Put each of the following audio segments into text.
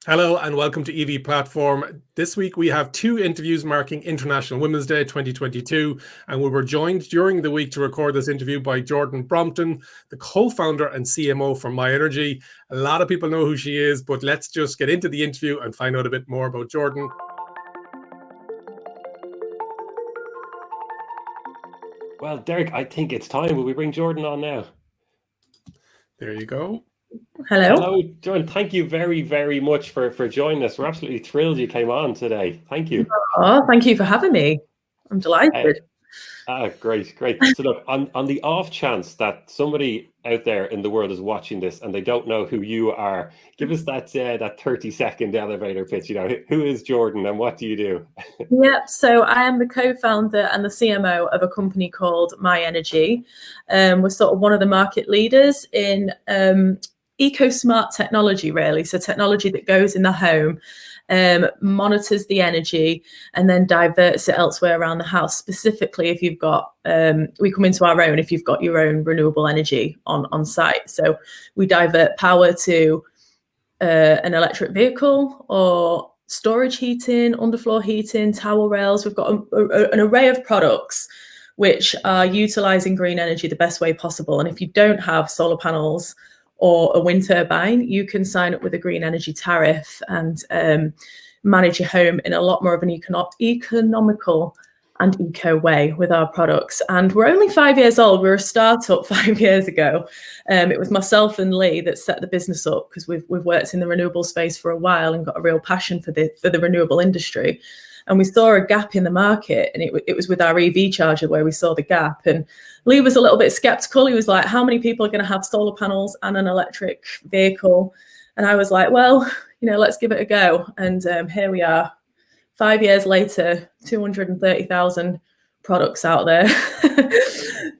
Hello and welcome to EV Platform. This week we have two interviews marking International Women's Day 2022, and we were joined during the week to record this interview by Jordan Brompton, the co-founder and CMO for myenergi. A lot of people know who she is, but let's just get into the interview and find out a bit more about Jordan. Well, Derek, I think it's time. Will we bring Jordan on now? There you go. Hello, Jordan. Thank you very, very much for joining us. We're absolutely thrilled you came on today. Thank you. Oh, thank you for having me. I'm delighted. Great. So look, on the off chance that somebody out there in the world is watching this and they don't know who you are, give us that 30-second elevator pitch. Who is Jordan and what do you do? Yep. So I am the co-founder and the CMO of a company called myenergi. We're sort of one of the market leaders in eco-smart technology, really. So technology that goes in the home, monitors the energy, and then diverts it elsewhere around the house. Specifically, if you've got, we come into our own if you've got your own renewable energy on site. So we divert power to an electric vehicle or storage heating, underfloor heating, towel rails. We've got an array of products which are utilizing green energy the best way possible. And if you don't have solar panels or a wind turbine, you can sign up with a green energy tariff and manage your home in a lot more of an economical and eco way with our products. And we're only 5 years old. We were a startup 5 years ago. It was myself and Lee that set the business up because we've worked in the renewable space for a while and got a real passion for the renewable industry. And we saw a gap in the market, and it was with our EV charger where we saw the gap. And Lee was a little bit skeptical. He was like, how many people are going to have solar panels and an electric vehicle? And I was like, well, let's give it a go. And here we are, 5 years later, 230,000 products out there,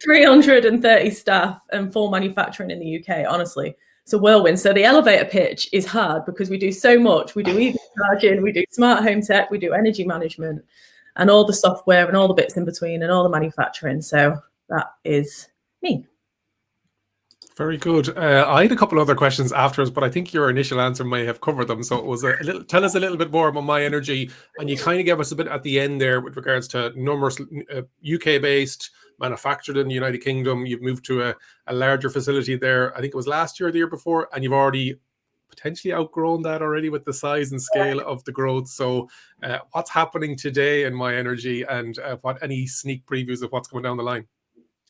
330 staff, and full manufacturing in the UK. Honestly, it's a whirlwind. So the elevator pitch is hard because we do so much. We do EV charging, we do smart home tech, we do energy management, and all the software and all the bits in between and all the manufacturing. So that is me. Very good. I had a couple other questions afterwards, but I think your initial answer may have covered them. So it was tell us a little bit more about myenergi, and you kind of gave us a bit at the end there with regards to numbers, UK based, manufactured in the United Kingdom. You've moved to a larger facility there. I think it was last year or the year before, and you've already potentially outgrown that already with the size and scale of the growth. So what's happening today in myenergi, and what any sneak previews of what's coming down the line?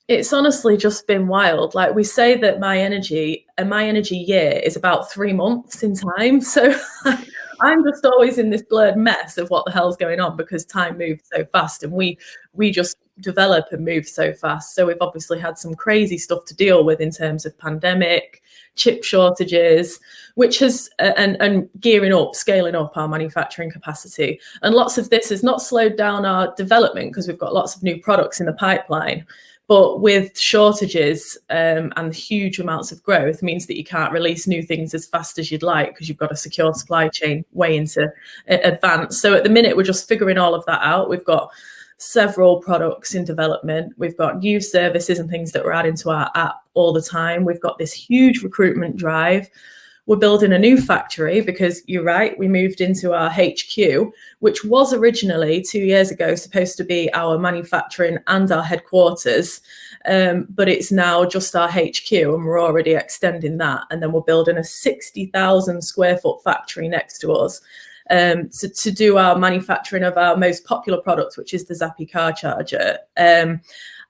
It's honestly just been wild. Like we say that my energy year is about 3 months in time. So I'm just always in this blurred mess of what the hell's going on because time moves so fast and we just develop and move so fast. So we've obviously had some crazy stuff to deal with in terms of pandemic, chip shortages, which has and gearing up, scaling up our manufacturing capacity. And lots of this has not slowed down our development because we've got lots of new products in the pipeline. But with shortages and huge amounts of growth means that you can't release new things as fast as you'd like because you've got a secure supply chain way into advance. So at the minute, we're just figuring all of that out. We've got several products in development. We've got new services and things that we're adding to our app all the time. We've got this huge recruitment drive. We're building a new factory because you're right, we moved into our HQ, which was originally 2 years ago supposed to be our manufacturing and our headquarters, but it's now just our HQ and we're already extending that. And then we're building a 60,000 square foot factory next to us to do our manufacturing of our most popular product, which is the Zappi car charger.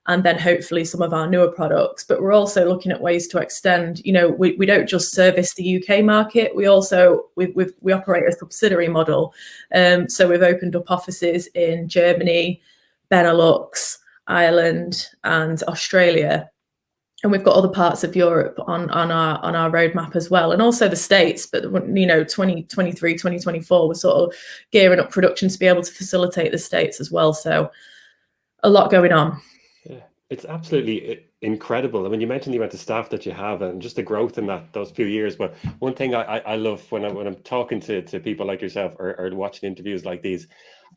And then hopefully some of our newer products. But we're also looking at ways to extend. We don't just service the UK market. We also we operate a subsidiary model. So we've opened up offices in Germany, Benelux, Ireland, and Australia. And we've got other parts of Europe on our roadmap as well, and also the States. But 2023, 2024, we're sort of gearing up production to be able to facilitate the States as well. So a lot going on. Yeah, it's absolutely incredible. I mean, you mentioned the amount of staff that you have and just the growth in those few years. But one thing I love when I'm talking to people like yourself or watching interviews like these,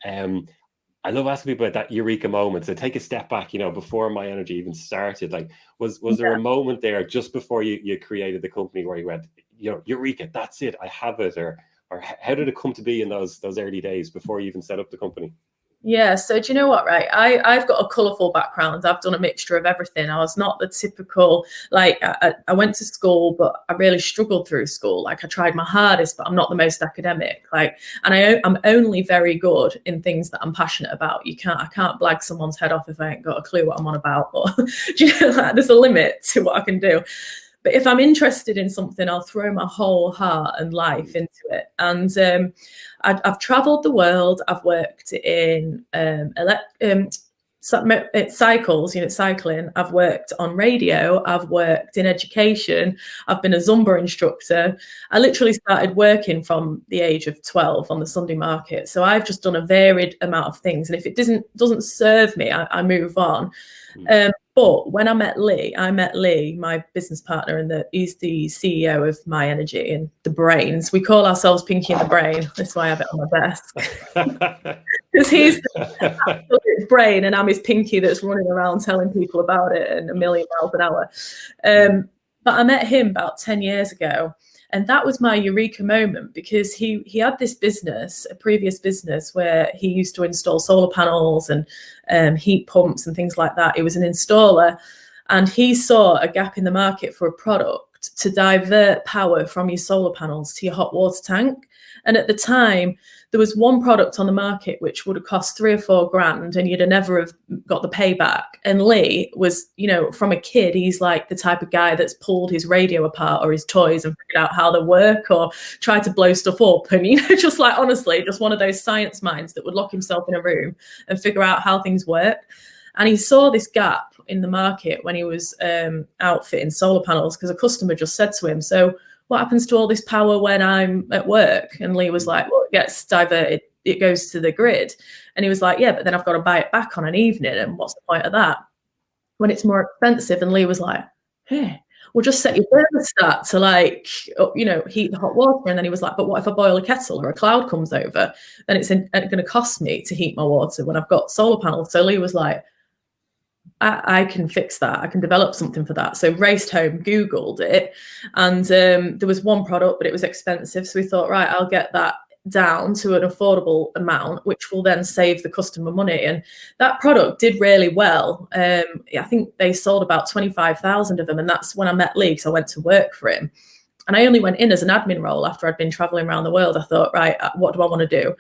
I love asking people about that eureka moment. So take a step back, before myenergi even started. Like, was there a moment there just before you created the company where you went, eureka, that's it, I have it? Or or how did it come to be in those early days before you even set up the company? Yeah, so do you know what, right? I've got a colourful background. I've done a mixture of everything. I was not the typical, like, I went to school, but I really struggled through school. Like, I tried my hardest, but I'm not the most academic. Like, and I'm only very good in things that I'm passionate about. I can't blag someone's head off if I ain't got a clue what I'm on about. Or, do you know, like, there's a limit to what I can do. But if I'm interested in something, I'll throw my whole heart and life into it. And I've travelled the world. I've worked in cycles, cycling. I've worked on radio. I've worked in education. I've been a Zumba instructor. I literally started working from the age of 12 on the Sunday market. So I've just done a varied amount of things. And if it doesn't serve me, I move on. But when I met Lee, my business partner, and he's the CEO of myenergi and the brains. We call ourselves Pinky and the Brain. That's why I have it on my desk. Because he's the absolute brain and I'm his Pinky that's running around telling people about it and a million miles an hour. But I met him about 10 years ago. And that was my eureka moment, because he had this business, a previous business, where he used to install solar panels and heat pumps and things like that. He was an installer, and he saw a gap in the market for a product to divert power from your solar panels to your hot water tank. And at the time, there was one product on the market which would have cost $3 or $4 grand, and you'd have never have got the payback. And Lee was, from a kid, he's like the type of guy that's pulled his radio apart or his toys and figured out how they work, or tried to blow stuff up. And, just like, honestly, just one of those science minds that would lock himself in a room and figure out how things work. And he saw this gap in the market when he was outfitting solar panels, because a customer just said to him, "So what happens to all this power when I'm at work?" And Lee was like, "Well, it gets diverted. It goes to the grid." And he was like, "Yeah, but then I've got to buy it back on an evening. And what's the point of that when it's more expensive?" And Lee was like, "Hey, well, just set your thermostat to heat the hot water." And then he was like, "But what if I boil a kettle or a cloud comes over? Then it's going to cost me to heat my water when I've got solar panels." So Lee was like, I can fix that. I can develop something for that. So raced home, Googled it, and there was one product, but it was expensive. So we thought, right, I'll get that down to an affordable amount, which will then save the customer money. And that product did really well. I think they sold about 25,000 of them. And that's when I met Lee, because I went to work for him. And I only went in as an admin role after I'd been traveling around the world. I thought, right, what do I want to do?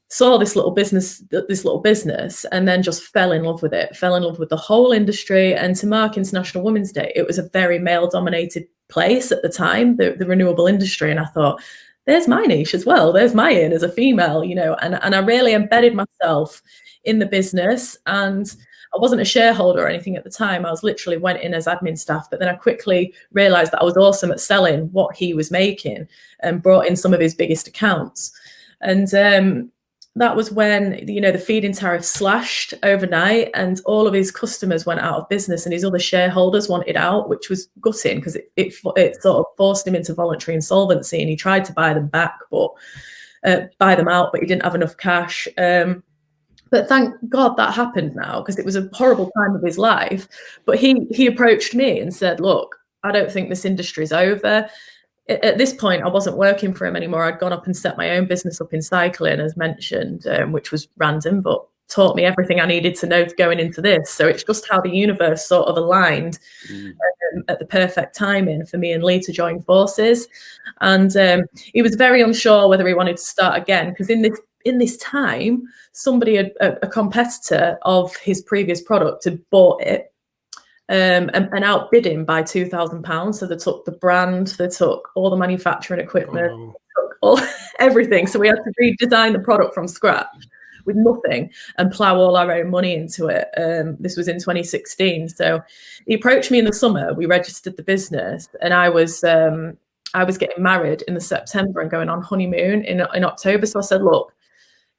Saw this little business, and then just fell in love with it, fell in love with the whole industry. And to mark International Women's Day, it was a very male-dominated place at the time, the renewable industry. And I thought, there's my niche as well. There's my in as a female, and I really embedded myself in the business. And I wasn't a shareholder or anything at the time. I was literally went in as admin staff, but then I quickly realized that I was awesome at selling what he was making and brought in some of his biggest accounts. And that was when, the feed-in tariff slashed overnight, and all of his customers went out of business, and his other shareholders wanted out, which was gutting, because it sort of forced him into voluntary insolvency. And he tried to buy them back, but buy them out, but he didn't have enough cash. But thank God that happened now, because it was a horrible time of his life. But he approached me and said, "Look, I don't think this industry's over." At this point, I wasn't working for him anymore. I'd gone up and set my own business up in cycling, as mentioned, which was random, but taught me everything I needed to know going into this. So it's just how the universe sort of aligned at the perfect timing for me and Lee to join forces. And he was very unsure whether he wanted to start again, because in this time, somebody, a competitor of his previous product, had bought it. And outbid him by £2,000. So they took the brand, they took all the manufacturing equipment, took everything. So we had to redesign the product from scratch with nothing and plow all our own money into it. This was in 2016. So he approached me in the summer. We registered the business, and I was getting married in the September and going on honeymoon in October. So I said, "Look,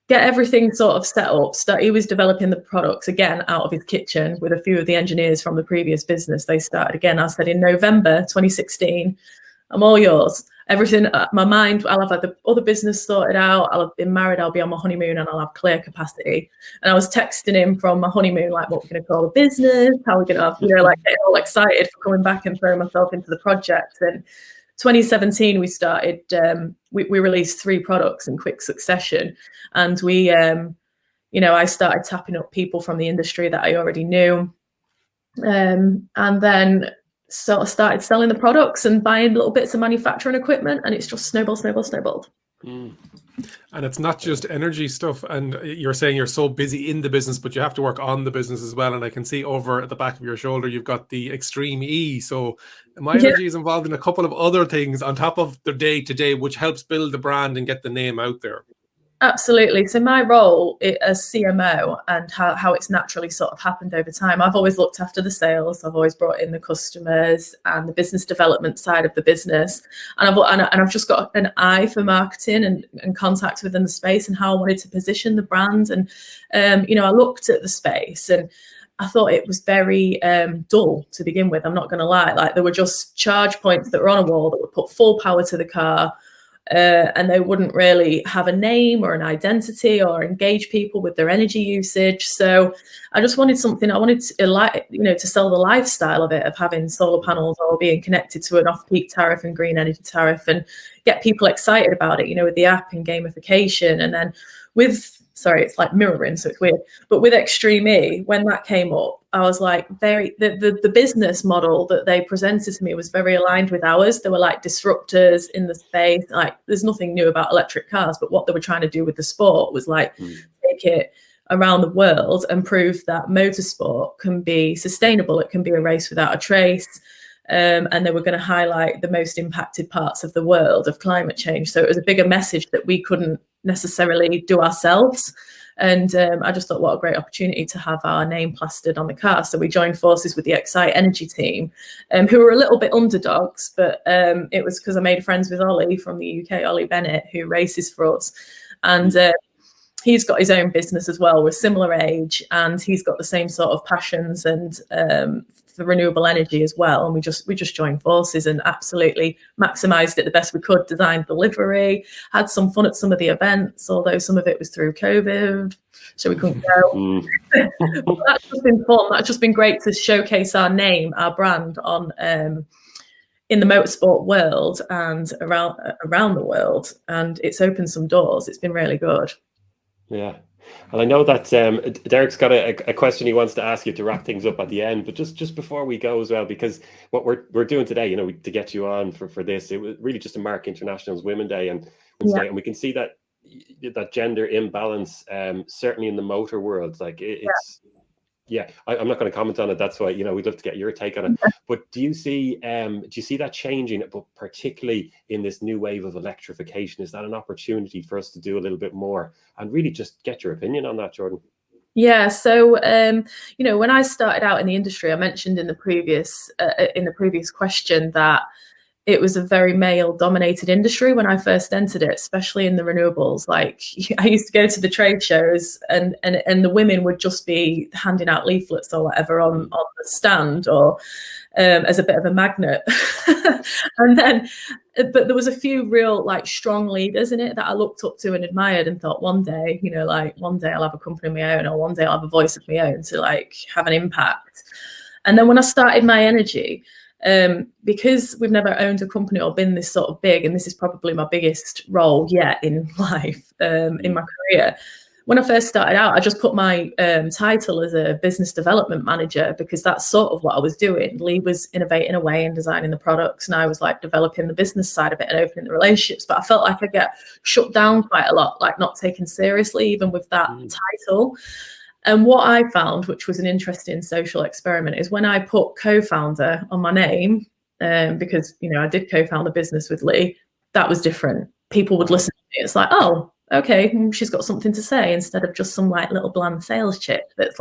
get everything sort of set up." He was developing the products again out of his kitchen with a few of the engineers from the previous business. They started again. I said, in November 2016, I'm all yours. Everything, my mind, I'll have had the other business sorted out. I'll have been married. I'll be on my honeymoon, and I'll have clear capacity. And I was texting him from my honeymoon, like, what we're going to call the business, how we're going to have, getting all excited for coming back and throwing myself into the project. And 2017 we started. We released 3 products in quick succession, and we, I started tapping up people from the industry that I already knew, and then sort of started selling the products and buying little bits of manufacturing equipment, and it's just snowballed. And it's not just energy stuff. And you're saying you're so busy in the business, but you have to work on the business as well. And I can see over at the back of your shoulder, you've got the Extreme E. So myenergi is involved in a couple of other things on top of the day-to-day, which helps build the brand and get the name out there. Absolutely. So my role as CMO and how it's naturally sort of happened over time, I've always looked after the sales. I've always brought in the customers and the business development side of the business. And I've just got an eye for marketing and contacts within the space and how I wanted to position the brand. And, I looked at the space and I thought it was very dull to begin with. I'm not going to lie. Like, there were just charge points that were on a wall that would put full power to the car. And they wouldn't really have a name or an identity or engage people with their energy usage. So I just wanted something. I wanted to sell the lifestyle of it, of having solar panels or being connected to an off-peak tariff and green energy tariff, and get people excited about it, with the app and gamification. And then it's like mirroring, so it's weird. But with Extreme E, when that came up, I was like, the business model that they presented to me was very aligned with ours. They were like disruptors in the space. Like, there's nothing new about electric cars, but what they were trying to do with the sport was like take it around the world and prove that motorsport can be sustainable. It can be a race without a trace. And they were going to highlight the most impacted parts of the world of climate change. So it was a bigger message that we couldn't necessarily do ourselves. And I just thought, what a great opportunity to have our name plastered on the car. So we joined forces with the Excite Energy team, who were a little bit underdogs, but it was because I made friends with Ollie from the UK, Ollie Bennett, who races for us. And he's got his own business as well. We're similar age, and he's got the same sort of passions and for renewable energy as well. And we just joined forces and absolutely maximized it the best we could. Designed delivery, had some fun at some of the events, although some of it was through COVID, so we couldn't go. But that's just been fun. That's just been great to showcase our name, our brand on in the motorsport world and around the world. And it's opened some doors. It's been really good. Yeah. And I know that Derek's got a question he wants to ask you to wrap things up at the end, but just before we go as well, because what we're doing today, to get you on for this, it was really just to mark International Women's Day and we can see that gender imbalance certainly in the motor world, like it's I'm not going to comment on it. That's why, we'd love to get your take on it. But do you see that changing, but particularly in this new wave of electrification? Is that an opportunity for us to do a little bit more and really just get your opinion on that, Jordan? Yeah. So, when I started out in the industry, I mentioned in the previous question that it was a very male-dominated industry when I first entered it, especially in the renewables. Like, I used to go to the trade shows, and the women would just be handing out leaflets or whatever on the stand, or as a bit of a magnet. But there was a few real strong leaders in it that I looked up to and admired, and thought one day I'll have a company of my own, or one day I'll have a voice of my own to have an impact. And then when I started myenergi, because we've never owned a company or been this sort of big, and this is probably my biggest role yet in life, in my career. When I first started out, I just put my title as a business development manager, because that's sort of what I was doing. Lee was innovating away and designing the products, and I was developing the business side of it and opening the relationships. But I felt like I get shut down quite a lot, not taken seriously, even with that title. And what I found, which was an interesting social experiment, is when I put co-founder on my name, because, I did co-found the business with Lee, that was different. People would listen to me. It's like, oh, okay, she's got something to say, instead of just some little bland sales chick that's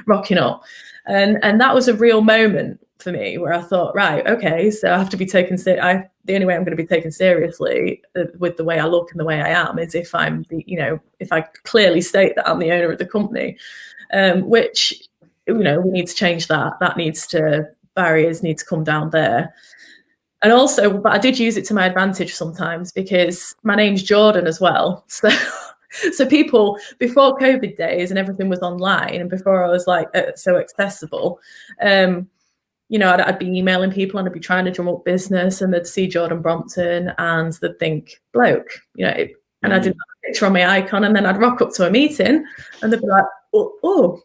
rocking up. And that was a real moment for me where I thought, right, okay, so I have to be taken seriously. The only way I'm going to be taken seriously with the way I look and the way I am is if I'm if I clearly state that I'm the owner of the company, which, we need to change that. Barriers need to come down there. And also, but I did use it to my advantage sometimes, because my name's Jordan as well. So people, before COVID days and everything was online, and before I was so accessible, you know, I'd be emailing people and I'd be trying to drum up business, and they'd see Jordan Brompton and they'd think bloke, you know, and I didn't have a picture on my icon, and then I'd rock up to a meeting and they'd be like, oh.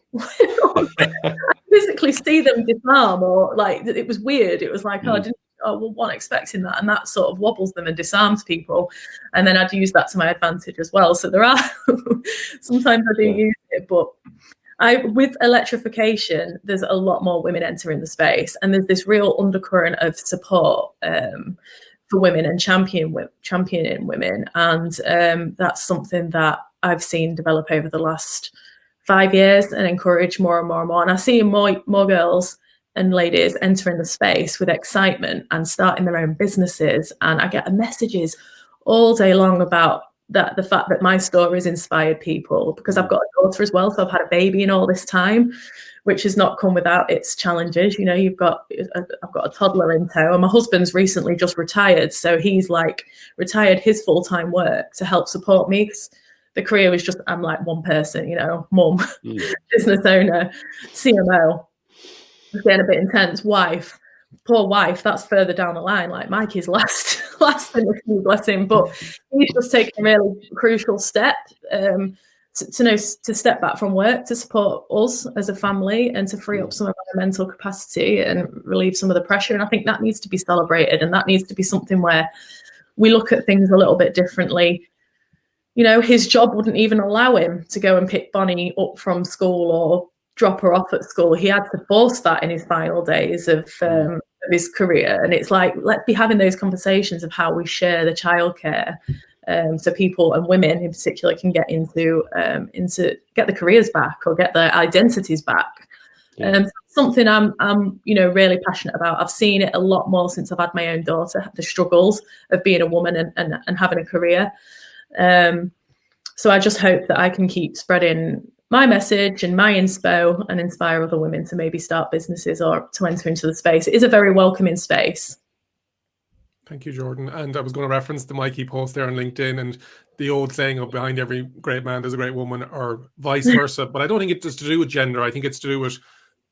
I physically see them disarm, or like it was weird. It was like, I wasn't expecting that, and that sort of wobbles them and disarms people. And then I'd use that to my advantage as well. So there are sometimes I do use it, but with electrification, there's a lot more women entering the space, and there's this real undercurrent of support for women and championing women, and that's something that I've seen develop over the last 5 years and encourage more and more and more. And I see more girls and ladies entering the space with excitement and starting their own businesses, and I get messages all day long about that, the fact that my stories inspired people, because I've got a daughter as well, so I've had a baby in all this time, which has not come without its challenges. You know, I've got a toddler in tow, and my husband's recently just retired, so he's like retired his full-time work to help support me. The career was just, I'm like one person, you know, mum, business owner, CMO. It's getting a bit intense. Wife, poor wife, that's further down the line. Like Mikey's last in the queue, bless him. But he's just taken a really crucial step to step back from work to support us as a family and to free up some of our mental capacity and relieve some of the pressure. And I think that needs to be celebrated, and that needs to be something where we look at things a little bit differently. You know, his job wouldn't even allow him to go and pick Bonnie up from school or drop her off at school. He had to force that in his final days of his career. And it's like, let's be having those conversations of how we share the childcare, so people, and women in particular, can get into get the careers back or get their identities back. Something I'm you know, really passionate about. I've seen it a lot more since I've had my own daughter, the struggles of being a woman and having a career. So I just hope that I can keep spreading my message and my inspo and inspire other women to maybe start businesses or to enter into the space. It is a very welcoming space. Thank you, Jordan. And I was going to reference the Mikey post there on LinkedIn and the old saying of behind every great man there's a great woman, or vice versa. But I don't think it's to do with gender. I think it's to do with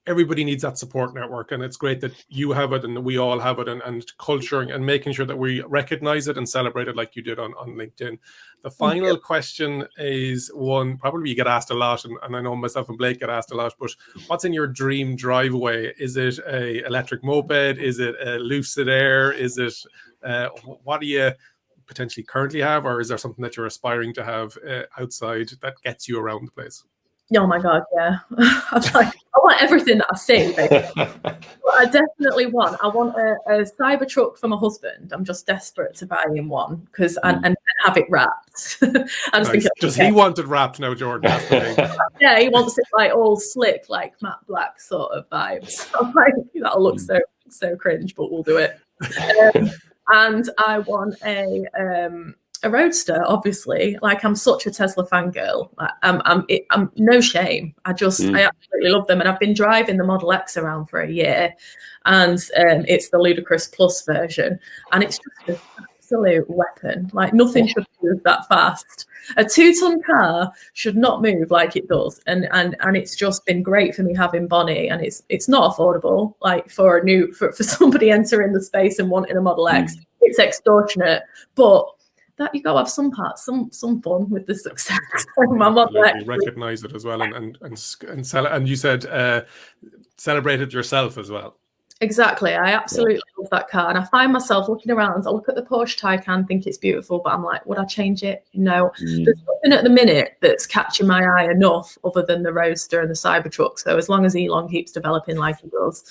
everybody needs that support network, and it's great that you have it and we all have it, and culturing and making sure that we recognize it and celebrate it like you did on LinkedIn. The final question is one probably you get asked a lot, and I know myself and Blake get asked a lot, but what's in your dream driveway? Is it a electric moped? Is it a Lucid Air? Is it what do you potentially currently have, or is there something that you're aspiring to have outside that gets you around the place? Oh my God, yeah. I want everything that I see, basically. I definitely want a Cybertruck for my husband. I'm just desperate to buy him one because and have it wrapped. I'm just thinking, does he want it wrapped now, Jordan? Yeah, he wants it like all slick, like matte black sort of vibes. I'm like, that'll look so cringe, but we'll do it. And I want a roadster, obviously. Like, I'm such a Tesla fangirl. Like, I'm no shame. I absolutely love them, and I've been driving the Model X around for a year, and it's the Ludicrous Plus version, and it's just an absolute weapon. Like, nothing should move that fast. A 2-ton car should not move like it does, and it's just been great for me having Bonnie, and it's not affordable. Like, for somebody entering the space and wanting a Model X, it's extortionate, but that you got to have some fun with the success. My Model X, recognize it as well, and sell it. And you said celebrate it yourself as well. Exactly. I absolutely love that car, and I find myself looking around. I look at the Porsche Taycan, think it's beautiful, but I'm like, would I change it? No. There's nothing at the minute that's catching my eye enough other than the Roadster and the Cybertruck. So as long as Elon keeps developing like he does.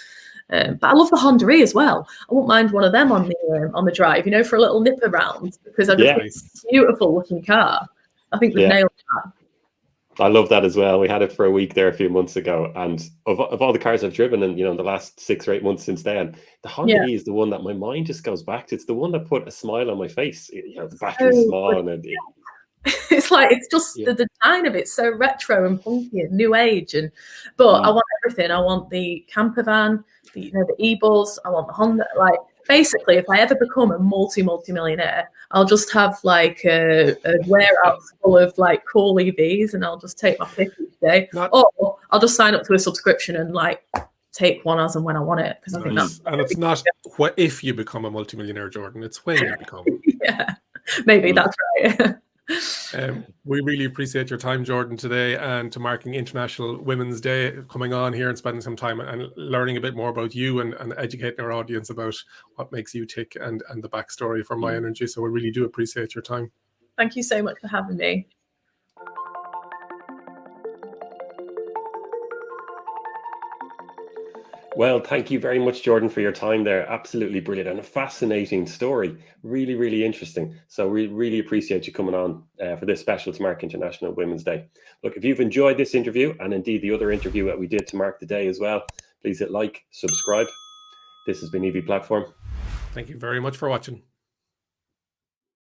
But I love the Honda E as well. I wouldn't mind one of them on the drive, you know, for a little nip around, because I just think it's a beautiful looking car. I think we've nailed that. I love that as well. We had it for a week there a few months ago, and of all the cars I've driven in, the last 6 or 8 months since then, the Honda E is the one that my mind just goes back to. It's the one that put a smile on my face. The battery's small, and it's like, it's just the design of it so retro and funky and new age, but I want everything. I want the camper van, the e-bus. I want the Honda. Like, basically, if I ever become a multi-millionaire, I'll just have like a warehouse full of like cool EVs, and I'll just take my pick each day. Or I'll just sign up to a subscription and like take one as and when I want it, because I think Nice. that's And it's not what if you become a multimillionaire, Jordan, it's when you become. yeah, maybe that's right. We really appreciate your time, Jordan, today, and to marking International Women's Day, coming on here and spending some time and learning a bit more about you and educating our audience about what makes you tick and the backstory for myenergi. So we really do appreciate your time. Thank you so much for having me. Well, thank you very much, Jordan, for your time there. Absolutely brilliant and a fascinating story. Really, really interesting. So we really appreciate you coming on for this special to mark International Women's Day. Look, if you've enjoyed this interview and indeed the other interview that we did to mark the day as well, please hit like, subscribe. This has been EV Platform. Thank you very much for watching.